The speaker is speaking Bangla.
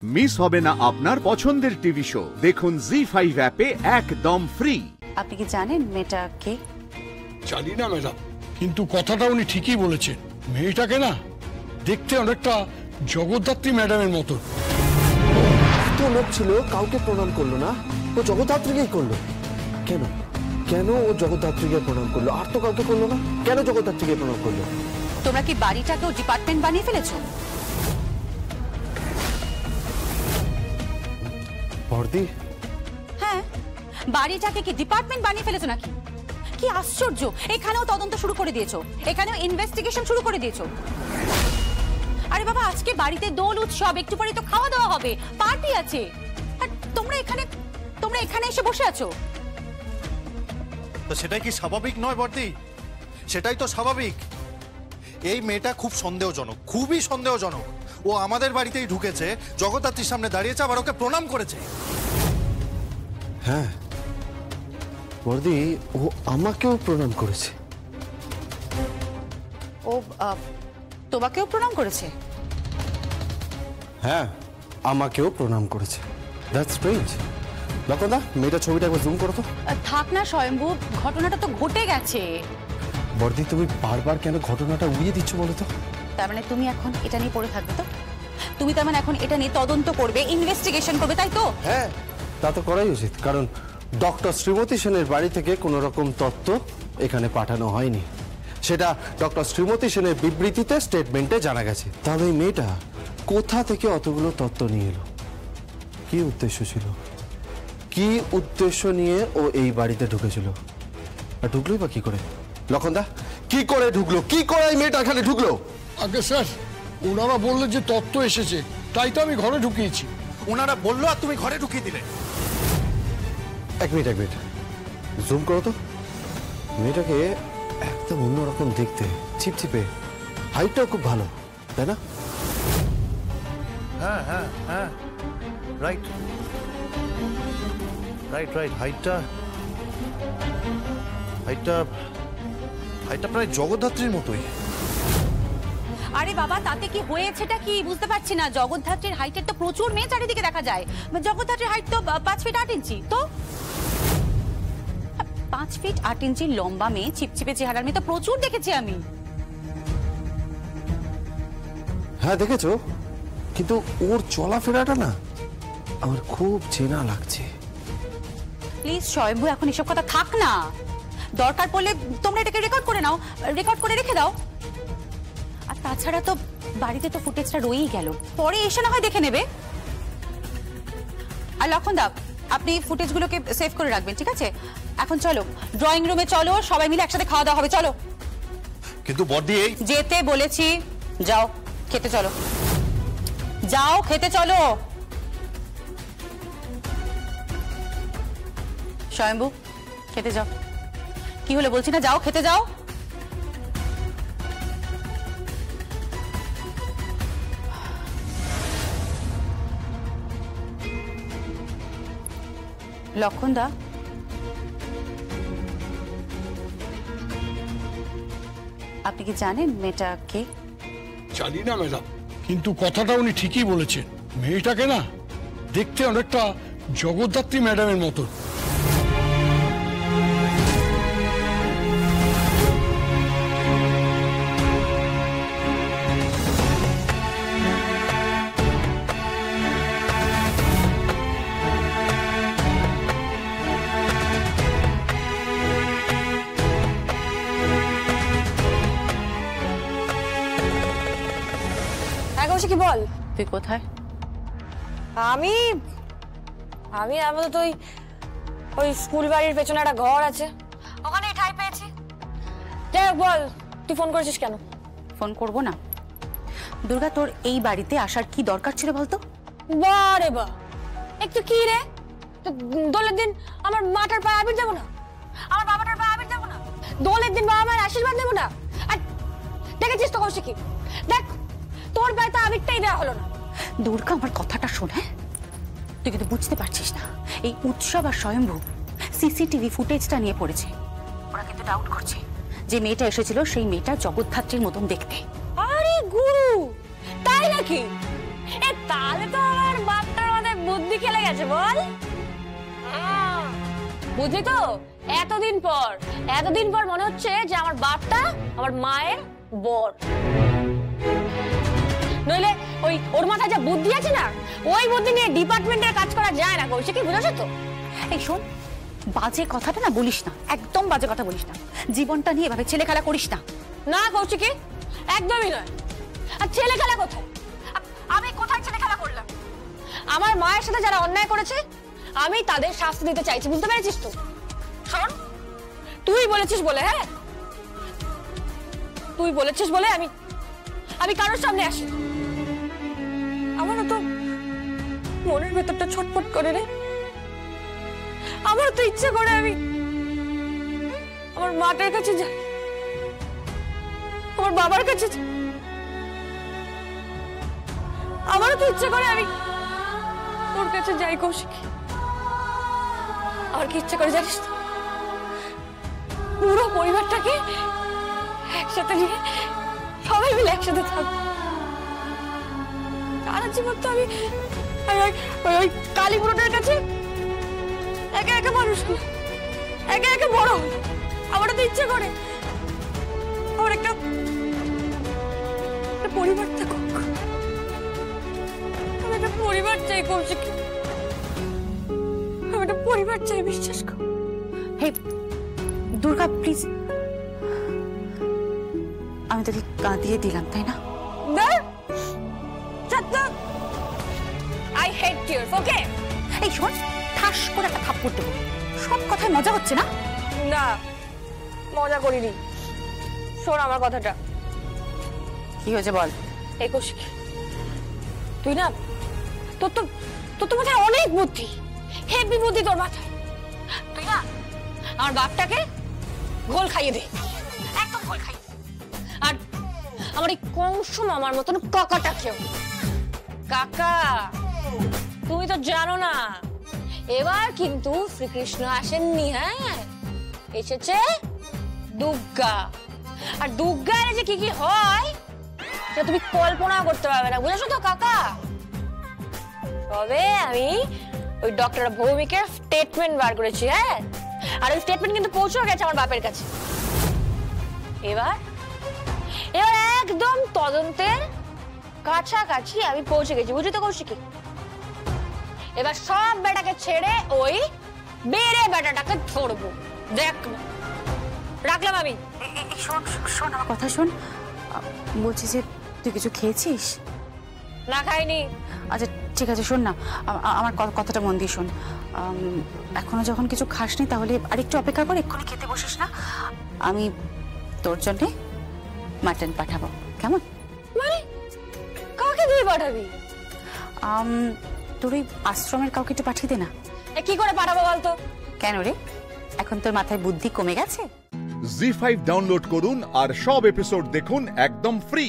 মিস হবে না আপনার পছন্দের টিভি শো। দেখুন জি5 অ্যাপে একদম ফ্রি। আপনি কি জানেন মেয়েটা কে? জানি না ম্যাডাম, কিন্তু কথাটা উনি ঠিকই বলেছেন। মেয়েটাকে না দেখতে অনেকটা জগদ্ধাত্রী ম্যাডামের মতো। এত লোক ছিল, কাউকে প্রণাম করলো না, ও জগদ্ধাত্রীকেই করলো। কেন কেন ও জগদ্ধাত্রীকে প্রণাম করলো, আর তো কাউকে করলো না? কেন জগদ্ধাত্রীকে প্রণাম করলো? তোমরা কি বাড়িটাকেও ডিপার্টমেন্ট বানিয়ে ফেলেছো? বর্দি, হ্যাঁ, বাড়িটাকে কি ডিপার্টমেন্ট বানিয়ে ফেলেছো নাকি? কি আশ্চর্য, এখানেও তদন্ত শুরু করে দিয়েছো, এখানেও ইনভেস্টিগেশন শুরু করে দিয়েছো। আরে বাবা, আজকে বাড়িতে দোল উৎসব, একটু পরে তো খাওয়া দাওয়া হবে, পার্টি আছে, আর তোমরা এখানে এসে বসে আছো। তো সেটাই কি স্বাভাবিক নয় বর্দি? সেটাই তো স্বাভাবিক। এই মেয়েটা খুব সন্দেহজনক, খুবই সন্দেহজনক। ও আমাদের বাড়িতেই ঢুকেছে, জগদ্ধাত্রীর সামনে দাঁড়িয়েছে, আবার ওকে প্রণাম করেছে। হ্যাঁ বর্দি, ও আমাকেও প্রণাম করেছে। ও তোমাকেও প্রণাম করেছে? হ্যাঁ, আমাকেও প্রণাম করেছে। That's strange. লকদা, মেয়েটা ছবিটা একবার জুম করো তো। থাক না স্বয়ম্ভু, ঘটনাটা তো ঘটে গেছে। বর্দি, তুমি বারবার কেন ঘটনাটা উড়িয়ে দিচ্ছ বলো তো? তার মানে তুমি এখন এটা নিয়ে পড়ে থাকবে তো? তুমি তার মানে এখন এটা নিয়ে তদন্ত করবে, ইনভেস্টিগেশন করবে, তাই তো? হ্যাঁ, তা তো করাই উচিত, কারণ ডক্টর শ্রীমতী সেনের বাড়ি থেকে কোনো রকম তথ্য এখানে পাঠানো হয়নি। সেটা ডক্টর শ্রীমতী সেনের বিবৃতিতে, স্টেটমেন্টে জানা গেছে। তাহলে এই মেয়েটা কোথা থেকে অতগুলো তথ্য নিয়ে এলো? কি উদ্দেশ্য ছিল? কি উদ্দেশ্য নিয়ে ও এই বাড়িতে ঢুকেছিল? আর ঢুকলোই বা কি করে? লক্ষণদা, কি করে ঢুকলো? কি করে এই মেয়েটা এখানে ঢুকলো? আগে স্যার, ওনারা বললেন যে তত্ত্ব এসেছে, তাই তো আমি ঘরে ঢুকিয়েছি। ওনারা বললো আর তুমি ঘরে ঢুকিয়ে দিলে। এক মিনিট, জুম করো তো। মেয়েটাকে একদম অন্যরকম দেখতে, চিপচিপে, হাইটটাও খুব ভালো, তাই না? হ্যাঁ হ্যাঁ হ্যাঁ, রাইট রাইট রাইট। হাইটটা প্রায় জগদ্ধাত্রীর মতোই। আরে বাবা, তাতে কি হয়েছেটা কি বুঝতে পারছি না। জগদ্ধাত্রীর হাইটের তো প্রচুর মেয়ে চারিদিকে দেখা যায়। জগদ্ধাত্রীর হাইট তো 5 ফিট 8 ইঞ্চি। তো 5 ফিট 8 ইঞ্চি লম্বা মেয়ে, চিপচিপে চেহারার মেয়ে তো প্রচুর দেখেছি আমি। হ্যাঁ দেখেছো, কিন্তু ওর চলাফেরাটা না আমার খুব চেনা লাগছে। প্লিজ স্বয়ম্ভু, এখন এসব কথা থাক না। দরকার পড়লে তোমরা এটাকে রেকর্ড করে নাও, রেকর্ড করে রেখে দাও। আর তাছাড়া তো বাড়িতে তো ফুটেজটা রয়েই গেল, পরে এসে না হয় দেখে নেবে। আর লক্ষণদা, আপনি ফুটেজগুলোকে সেভ করে রাখবেন, ঠিক আছে? এখন চলো ড্রয়িং রুমে, চলো সবাই মিলে একসাথে খাওয়া দাওয়া হবে। চলো। কিন্তু বর্দি, এই যেতে বলেছি, যাও খেতে চলো, যাও খেতে চলো। স্বয়ম্ভু, খেতে যাও। কি হলো বলছি না, যাও খেতে যাও। লক্ষণদা, আপনি কি জানেন মেয়েটা কে? জানি না ম্যাডাম, কিন্তু কথাটা উনি ঠিকই বলেছেন। মেয়েটাকে না দেখতে অনেকটা জগদ্ধাত্রী ম্যাডামের মতো। কি বল? তুই কোথায়? আমি আপাতত ওই স্কুল বাড়ির পেছনে একটা ঘর আছে, ওখানে ঠাই পেয়েছি। যাই হোক, বল তুই ফোন করেছিস কেন? ফোন করবো না দুর্গা, তোর এই বাড়িতে আসার কি দরকার ছিল বলতো? বারে বা, একটু কি রে, দোলের দিন আমার মাটার পায়ে আবির যাবো না? আমার বাবাটার পায়ে আবির যাবো না? দোলের দিন বাবা মায়ের আশীর্বাদ নেবো না? আর দেখেছিস তো কৌশিকী, দেখ তোর পায়ে তো আবিরটাই দেওয়া হলো না। দুর্গা, আমার কথাটা শোনে, তুই কিন্তু বুঝতে পারছিস না। এই উৎসব আর স্বয়ম্ভু সিসিটিভি ফুটেজটা নিয়ে পড়েছে। ওরা কিন্তু ডাউট করছে যে মেয়েটা এসেছিল সেই মেয়েটা জগদ্ধাত্রীর মতন দেখতে। আরে গুরু, তাই নাকি? তাহলে তো আমার গেছে বল? বুঝলি তো, এতদিন পর মনে হচ্ছে যে আমার বাপটা আমার মায়ের বর। নইলে ওই ওর মাথায় যা বুদ্ধি আছে না, ওই বুদ্ধি নিয়ে ডিপার্টমেন্টের কাজ করা যায় না। কৌশিকী, বুঝেছো তো? এই শোন, বাজে কথাটা না বলিস না, একদম বাজে কথা বলিস না। জীবনটা নিয়ে এভাবে ছেলে খেলা করিস না। না কৌশিকী, একদমই নয়। আর ছেলে খেলা কোথায়? আমি কোথায় ছেলে খেলা করলাম? আমার মায়ের সাথে যারা অন্যায় করেছে আমি তাদের শাস্তি দিতে চাইছি, বুঝতে পেরেছিস তো? শোন, তুই বলেছিস বলে, হ্যাঁ তুই বলেছিস বলে আমি কারোর সামনে আসি। আমারও তো মনের ভেতরটা ছটফট করে রে। আমারও তো ইচ্ছে করে আমি আমার মাটার কাছে যাই, আমার বাবার কাছে যাই। আমারও তো ইচ্ছে করে আমি ওর কাছে যাই। কৌশিকী, আমার কি ইচ্ছে করে জানিস তো? পুরো পরিবারটাকে একসাথে নিয়ে সবাই মিলে একসাথে থাকবো। সারা জীবন তো আমি ওই কালীপুরোটার কাছে একা একা মানুষ হলাম, একা একা বড় হলাম। আমারও তো ইচ্ছে করে আমার একটা পরিবার থাকুক। আমি একটা পরিবার চাই কৌশিকী, আমি একটা পরিবার চাই, বিশ্বাস কর। হে দুর্গা, প্লিজ, আমি তোকে কাঁদিয়ে দিলাম, তাই না? I hate tears, okay? এই শোন, ঠাস করে একটা থাপ্পড় দেবো। সব কথায় মজা হচ্ছে না? না, মজা করিনি। শোন আমার কথাটা। কি হয়েছে বল। এই কৌশিকী, তুই না, তোর তো মাথায় অনেক বুদ্ধি, হেভি বুদ্ধি তোর মাথায়। তুই না আমার বাপটাকে ঘোল খাইয়ে দে, একদম ঘোল খাইয়ে দে। আর আমার এই কংস মামার মতন কাকাটাকেও। কাকা, তুমি তো জানো না এবার কিন্তু শ্রীকৃষ্ণ আসেননি, হ্যাঁ এসেছে দুর্গা। আর দুর্গা যে কি কি হয় সেটা তুমি কল্পনা করতে পারবে না, বুঝেছো তো কাকা? তবে আমি ওই ডক্টর ভৌমিকের স্টেটমেন্ট বার করেছি, হ্যাঁ, আর ওই স্টেটমেন্ট কিন্তু পৌঁছে গেছে আমার বাপের কাছে। এবার একদম তদন্তের কাছাকাছি আমি পৌঁছে গেছি, বুঝলি তো কৌশিকী? এবার সব বেটাকে ছেড়ে ওই বেড়ে বেটাটাকে ধরবো, দেখ। রাখলাম আমি। শোন শোন, আমার কথা শোন। বলছি যে তুই কিছু খেয়েছিস? না, খাইনি। আচ্ছা ঠিক আছে, শোন না, আমার কথাটা মন দিয়ে শোন। এখনো যখন কিছু খাসনি তাহলে আরেকটু অপেক্ষা করে এক্ষুনি খেতে বসিস না। আমি তোর জন্য মাটন পাঠাবো, কেমন? মানে কাকে দিয়ে পাঠাবি? তোর ওই আশ্রমের কাউকে একটু পাঠিয়ে দে না। কি করে পাঠাবো বলতো? কেন রে, এখন তোর মাথায় বুদ্ধি কমে গেছে? জি5 ডাউনলোড করুন আর সব এপিসোড দেখুন একদম ফ্রি।